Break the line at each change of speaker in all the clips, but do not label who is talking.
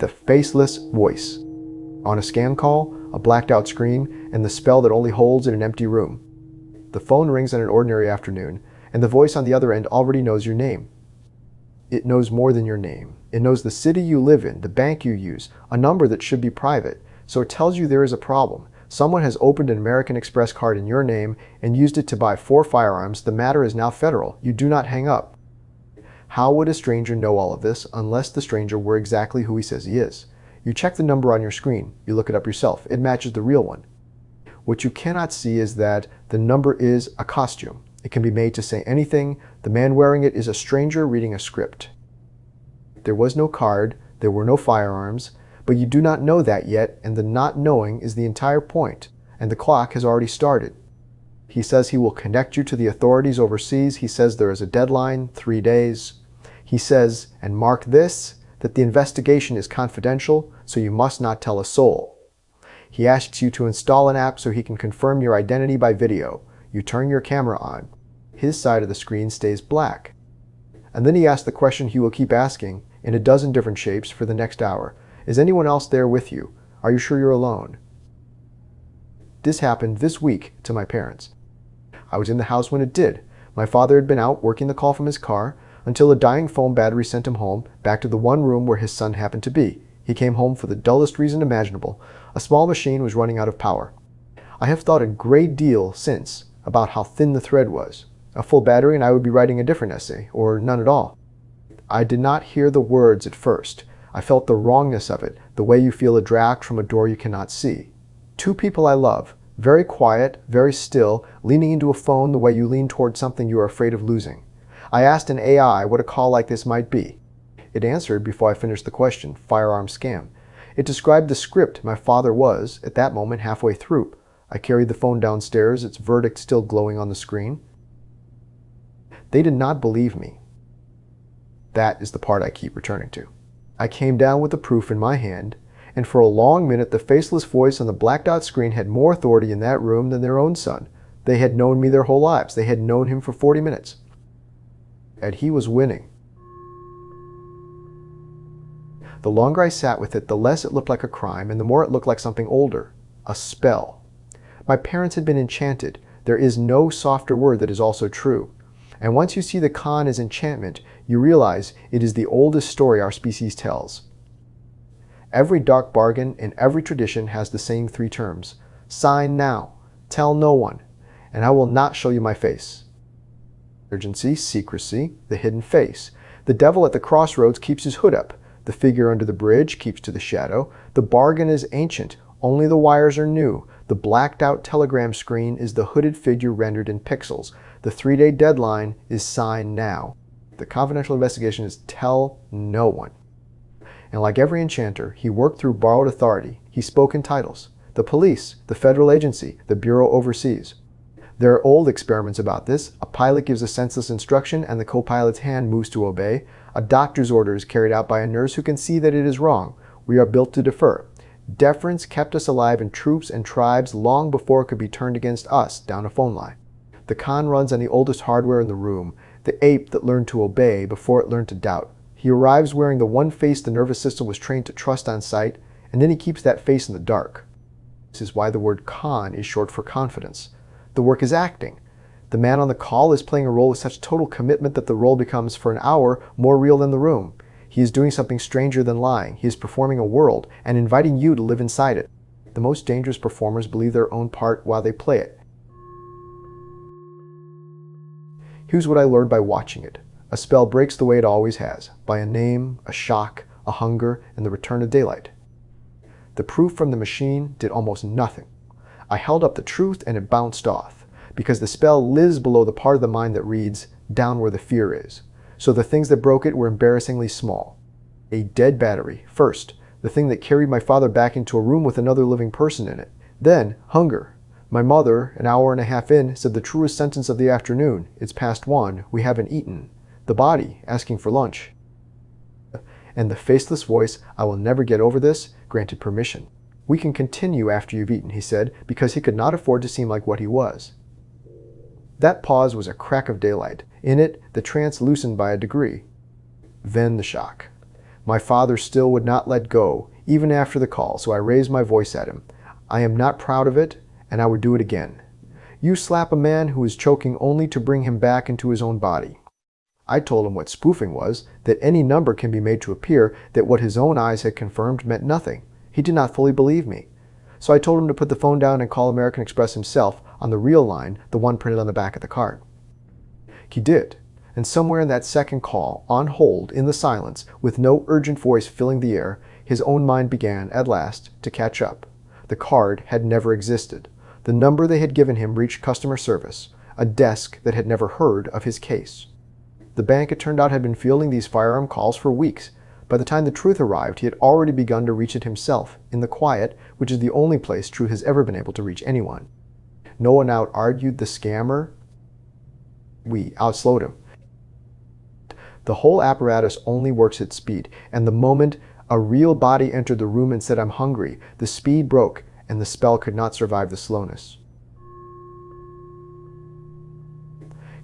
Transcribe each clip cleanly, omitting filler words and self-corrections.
The faceless voice. On a scam call, a blacked out screen, and the spell that only holds in an empty room. The phone rings on an ordinary afternoon, and the voice on the other end already knows your name. It knows more than your name. It knows the city you live in, the bank you use, a number that should be private. So it tells you there is a problem. Someone has opened an American Express card in your name and used it to buy 4 firearms. The matter is now federal. You do not hang up. How would a stranger know all of this unless the stranger were exactly who he says he is? You check the number on your screen. You look it up yourself. It matches the real one. What you cannot see is that the number is a costume. It can be made to say anything. The man wearing it is a stranger reading a script. There was no card. There were no firearms. But you do not know that yet, and the not knowing is the entire point, and the clock has already started. He says he will connect you to the authorities overseas. He says there is a deadline, 3 days. He says, and mark this, that the investigation is confidential, so you must not tell a soul. He asks you to install an app so he can confirm your identity by video. You turn your camera on. His side of the screen stays black. And then he asks the question he will keep asking, in a dozen different shapes, for the next hour. Is anyone else there with you? Are you sure you're alone? This happened this week to my parents. I was in the house when it did. My father had been out working the call from his car until a dying phone battery sent him home, back to the one room where his son happened to be. He came home for the dullest reason imaginable. A small machine was running out of power. I have thought a great deal since about how thin the thread was. A full battery and I would be writing a different essay, or none at all. I did not hear the words at first. I felt the wrongness of it, the way you feel a draft from a door you cannot see. 2 people I love, very quiet, very still, leaning into a phone the way you lean toward something you are afraid of losing. I asked an AI what a call like this might be. It answered before I finished the question, firearm scam. It described the script my father was, at that moment, halfway through. I carried the phone downstairs, its verdict still glowing on the screen. They did not believe me. That is the part I keep returning to. I came down with the proof in my hand, and for a long minute the faceless voice on the blacked out screen had more authority in that room than their own son. They had known me their whole lives. They had known him for 40 minutes. And he was winning. The longer I sat with it, the less it looked like a crime, and the more it looked like something older. A spell. My parents had been enchanted. There is no softer word that is also true. And once you see the con as enchantment, you realize it is the oldest story our species tells. Every dark bargain in every tradition has the same 3 terms. Sign now. Tell no one. And I will not show you my face. Urgency, secrecy, the hidden face. The devil at the crossroads keeps his hood up. The figure under the bridge keeps to the shadow. The bargain is ancient. Only the wires are new. The blacked out telegram screen is the hooded figure rendered in pixels. The 3-day deadline is sign now. The confidential investigation is tell no one. And like every enchanter, he worked through borrowed authority. He spoke in titles. The police, the federal agency, the bureau overseas. There are old experiments about this. A pilot gives a senseless instruction and the co-pilot's hand moves to obey. A doctor's order is carried out by a nurse who can see that it is wrong. We are built to defer. Deference kept us alive in troops and tribes long before it could be turned against us down a phone line. The con runs on the oldest hardware in the room, the ape that learned to obey before it learned to doubt. He arrives wearing the one face the nervous system was trained to trust on sight, and then he keeps that face in the dark. This is why the word con is short for confidence. The work is acting. The man on the call is playing a role with such total commitment that the role becomes, for an hour, more real than the room. He is doing something stranger than lying. He is performing a world and inviting you to live inside it. The most dangerous performers believe their own part while they play it. Here's what I learned by watching it. A spell breaks the way it always has, by a name, a shock, a hunger, and the return of daylight. The proof from the machine did almost nothing. I held up the truth and it bounced off, because the spell lives below the part of the mind that reads, down where the fear is. So the things that broke it were embarrassingly small. A dead battery, first, the thing that carried my father back into a room with another living person in it. Then, hunger. My mother, an hour and a half in, said the truest sentence of the afternoon. It's past 1. We haven't eaten. The body, asking for lunch. And the faceless voice, I will never get over this, granted permission. We can continue after you've eaten, he said, because he could not afford to seem like what he was. That pause was a crack of daylight. In it, the trance loosened by a degree. Then the shock. My father still would not let go, even after the call, so I raised my voice at him. I am not proud of it, and I would do it again. You slap a man who is choking only to bring him back into his own body. I told him what spoofing was, that any number can be made to appear that what his own eyes had confirmed meant nothing. He did not fully believe me. So I told him to put the phone down and call American Express himself on the real line, the one printed on the back of the card. He did, and somewhere in that second call, on hold, in the silence, with no urgent voice filling the air, his own mind began, at last, to catch up. The card had never existed. The number they had given him reached customer service, a desk that had never heard of his case. The bank, it turned out, had been fielding these firearm calls for weeks. By the time the truth arrived, he had already begun to reach it himself, in the quiet, which is the only place truth has ever been able to reach anyone. No one out-argued the scammer. We outslowed him. The whole apparatus only works at speed, and the moment a real body entered the room and said, "I'm hungry," the speed broke, and the spell could not survive the slowness.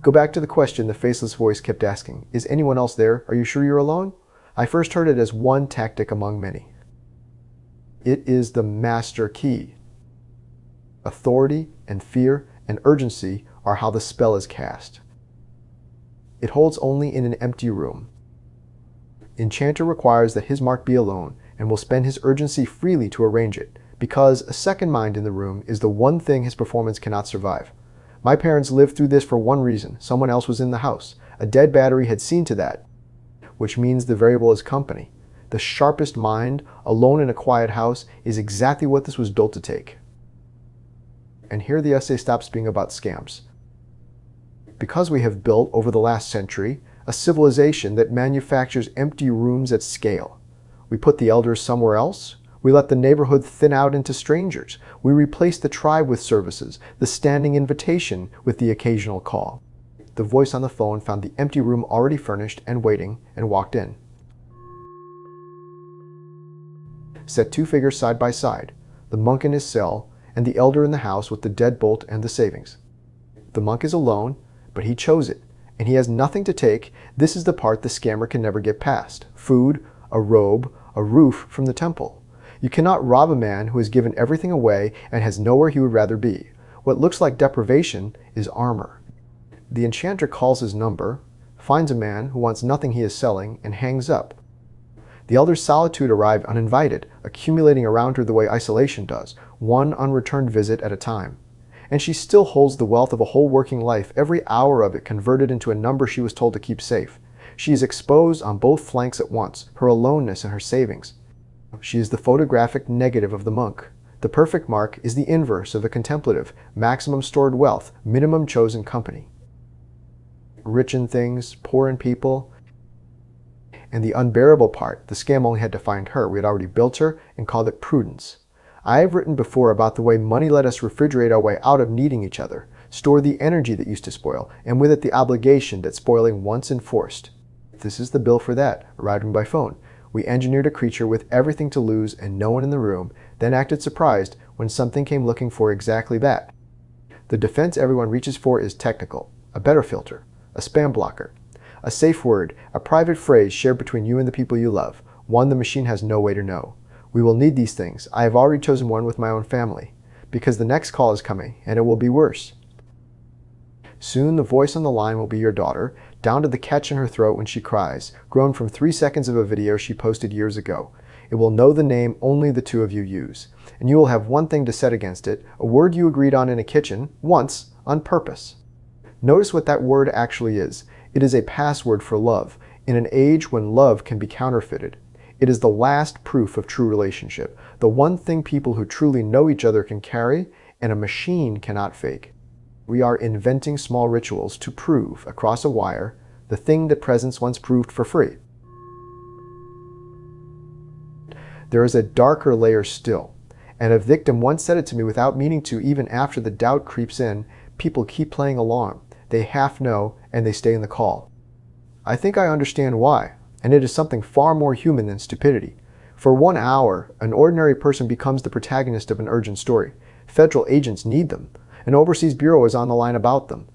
Go back to the question the faceless voice kept asking. Is anyone else there? Are you sure you're alone? I first heard it as one tactic among many. It is the master key. Authority and fear and urgency are how the spell is cast. It holds only in an empty room. Enchanter requires that his mark be alone and will spend his urgency freely to arrange it, because a second mind in the room is the one thing his performance cannot survive. My parents lived through this for one reason. Someone else was in the house. A dead battery had seen to that, which means the variable is company. The sharpest mind, alone in a quiet house, is exactly what this was built to take. And here the essay stops being about scams. Because we have built, over the last century, a civilization that manufactures empty rooms at scale. We put the elders somewhere else. We let the neighborhood thin out into strangers. We replace the tribe with services, the standing invitation with the occasional call. The voice on the phone found the empty room already furnished and waiting, and walked in. Set two figures side by side, the monk in his cell, and the elder in the house with the deadbolt and the savings. The monk is alone, but he chose it, and he has nothing to take. This is the part the scammer can never get past. Food, a robe, a roof from the temple. You cannot rob a man who has given everything away and has nowhere he would rather be. What looks like deprivation is armor. The enchanter calls his number, finds a man who wants nothing he is selling, and hangs up. The elder's solitude arrived uninvited, accumulating around her the way isolation does, one unreturned visit at a time. And she still holds the wealth of a whole working life, every hour of it converted into a number she was told to keep safe. She is exposed on both flanks at once, her aloneness and her savings. She is the photographic negative of the monk. The perfect mark is the inverse of the contemplative, maximum stored wealth, minimum chosen company. Rich in things, poor in people. And the unbearable part, the scam only had to find her. We had already built her and called it prudence. I have written before about the way money let us refrigerate our way out of needing each other, store the energy that used to spoil, and with it the obligation that spoiling once enforced. This is the bill for that, arriving by phone. We engineered a creature with everything to lose and no one in the room, then acted surprised when something came looking for exactly that. The defense everyone reaches for is technical, a better filter, a spam blocker, a safe word, a private phrase shared between you and the people you love, one the machine has no way to know. We will need these things. I have already chosen one with my own family, because the next call is coming, and it will be worse. Soon the voice on the line will be your daughter, down to the catch in her throat when she cries, grown from 3 seconds of a video she posted years ago. It will know the name only the two of you use, and you will have one thing to set against it, a word you agreed on in a kitchen, once, on purpose. Notice what that word actually is. It is a password for love, in an age when love can be counterfeited. It is the last proof of true relationship, the one thing people who truly know each other can carry, and a machine cannot fake. We are inventing small rituals to prove, across a wire, the thing that presents once proved for free. There is a darker layer still, and a victim once said it to me without meaning to. Even after the doubt creeps in, people keep playing along. They half know, and they stay in the call. I think I understand why, and it is something far more human than stupidity. For 1 hour, an ordinary person becomes the protagonist of an urgent story. Federal agents need them. An overseas bureau is on the line about them.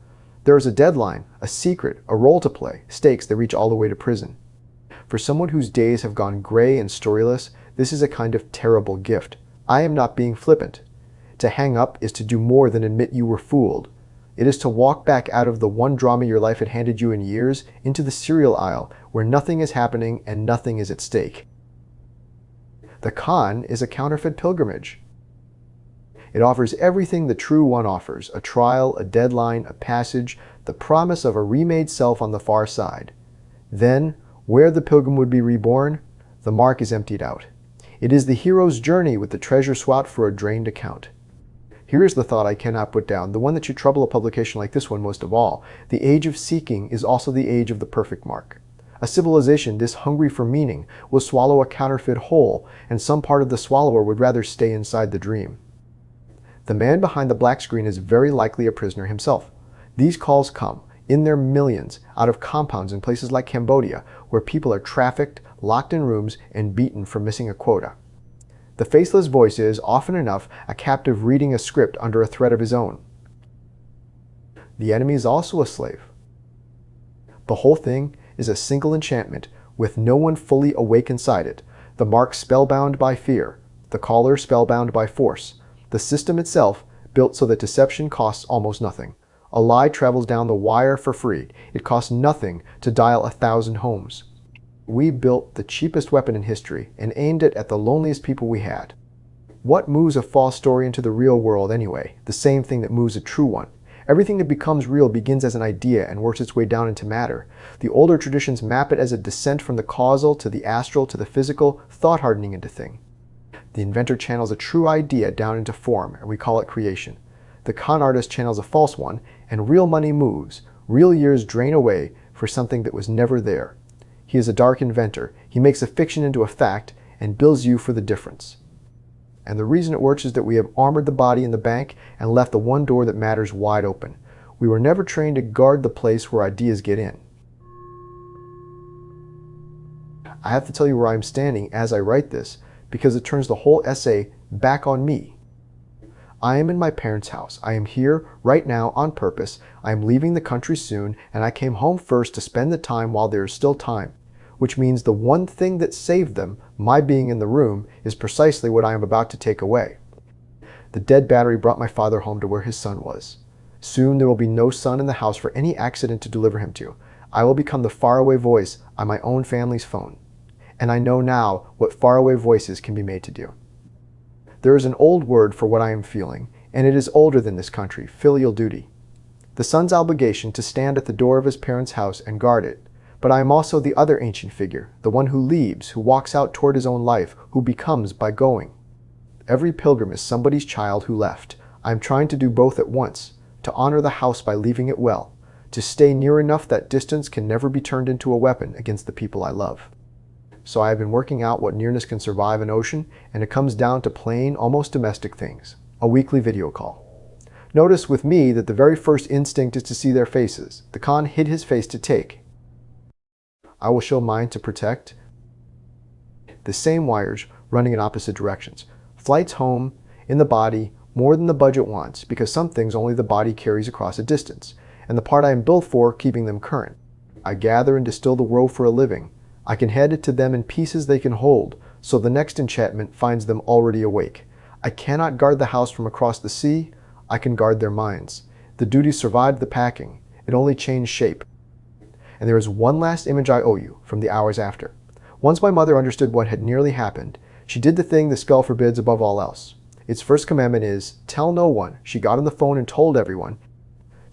There is a deadline, a secret, a role to play, stakes that reach all the way to prison. For someone whose days have gone gray and storyless, this is a kind of terrible gift. I am not being flippant. To hang up is to do more than admit you were fooled. It is to walk back out of the one drama your life had handed you in years into the cereal aisle where nothing is happening and nothing is at stake. The con is a counterfeit pilgrimage. It offers everything the true one offers: a trial, a deadline, a passage, the promise of a remade self on the far side. Then, where the pilgrim would be reborn, the mark is emptied out. It is the hero's journey with the treasure swapped for a drained account. Here is the thought I cannot put down, the one that should trouble a publication like this one most of all. The age of seeking is also the age of the perfect mark. A civilization this hungry for meaning will swallow a counterfeit whole, and some part of the swallower would rather stay inside the dream. The man behind the black screen is very likely a prisoner himself. These calls come, in their millions, out of compounds in places like Cambodia, where people are trafficked, locked in rooms, and beaten for missing a quota. The faceless voice is, often enough, a captive reading a script under a threat of his own. The enemy is also a slave. The whole thing is a single enchantment, with no one fully awake inside it. The mark spellbound by fear, the caller spellbound by force, the system itself built so that deception costs almost nothing. A lie travels down the wire for free. It costs nothing to dial 1,000 homes. We built the cheapest weapon in history and aimed it at the loneliest people we had. What moves a false story into the real world anyway? The same thing that moves a true one. Everything that becomes real begins as an idea and works its way down into matter. The older traditions map it as a descent from the causal to the astral to the physical, thought hardening into thing. The inventor channels a true idea down into form, and we call it creation. The con artist channels a false one, and real money moves. Real years drain away for something that was never there. He is a dark inventor. He makes a fiction into a fact and bills you for the difference. And the reason it works is that we have armored the body in the bank and left the one door that matters wide open. We were never trained to guard the place where ideas get in. I have to tell you where I'm standing as I write this, because it turns the whole essay back on me. I am in my parents' house. I am here right now on purpose. I am leaving the country soon, and I came home first to spend the time while there is still time, which means the one thing that saved them, my being in the room, is precisely what I am about to take away. The dead battery brought my father home to where his son was. Soon there will be no son in the house for any accident to deliver him to. I will become the faraway voice on my own family's phone. And I know now what faraway voices can be made to do. There is an old word for what I am feeling, and it is older than this country: filial duty. The son's obligation to stand at the door of his parents' house and guard it. But I am also the other ancient figure, the one who leaves, who walks out toward his own life, who becomes by going. Every pilgrim is somebody's child who left. I am trying to do both at once, to honor the house by leaving it well, to stay near enough that distance can never be turned into a weapon against the people I love. So I have been working out what nearness can survive an ocean, and it comes down to plain, almost domestic things. A weekly video call. Notice with me that the very first instinct is to see their faces. The con hid his face to take. I will show mine to protect. The same wires running in opposite directions. Flights home, in the body, more than the budget wants, because some things only the body carries across a distance, and the part I am built for, keeping them current. I gather and distill the world for a living. I can hand it to them in pieces they can hold, so the next enchantment finds them already awake. I cannot guard the house from across the sea. I can guard their minds. The duty survived the packing. It only changed shape. And there is one last image I owe you from the hours after. Once my mother understood what had nearly happened, she did the thing the spell forbids above all else. Its first commandment is, tell no one. She got on the phone and told everyone.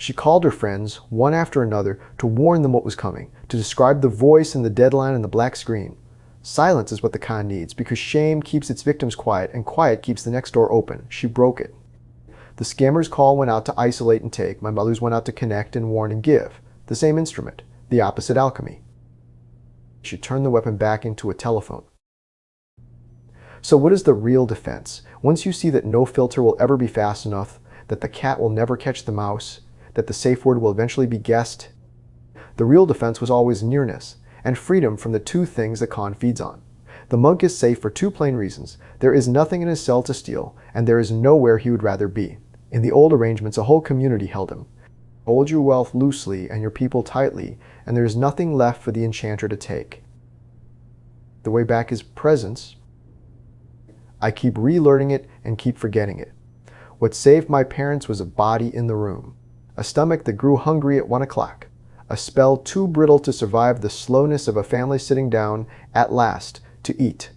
She called her friends, one after another, to warn them what was coming, to describe the voice and the deadline and the black screen. Silence is what the con needs, because shame keeps its victims quiet, and quiet keeps the next door open. She broke it. The scammer's call went out to isolate and take. My mother's went out to connect and warn and give. The same instrument, the opposite alchemy. She turned the weapon back into a telephone. So what is the real defense? Once you see that no filter will ever be fast enough, that the cat will never catch the mouse, that the safe word will eventually be guessed, the real defense was always nearness, and freedom from the two things the con feeds on. The monk is safe for two plain reasons. There is nothing in his cell to steal, and there is nowhere he would rather be. In the old arrangements, a whole community held him. Hold your wealth loosely and your people tightly, and there is nothing left for the enchanter to take. The way back is presence. I keep relearning it and keep forgetting it. What saved my parents was a body in the room, a stomach that grew hungry at 1 o'clock, a spell too brittle to survive the slowness of a family sitting down at last to eat.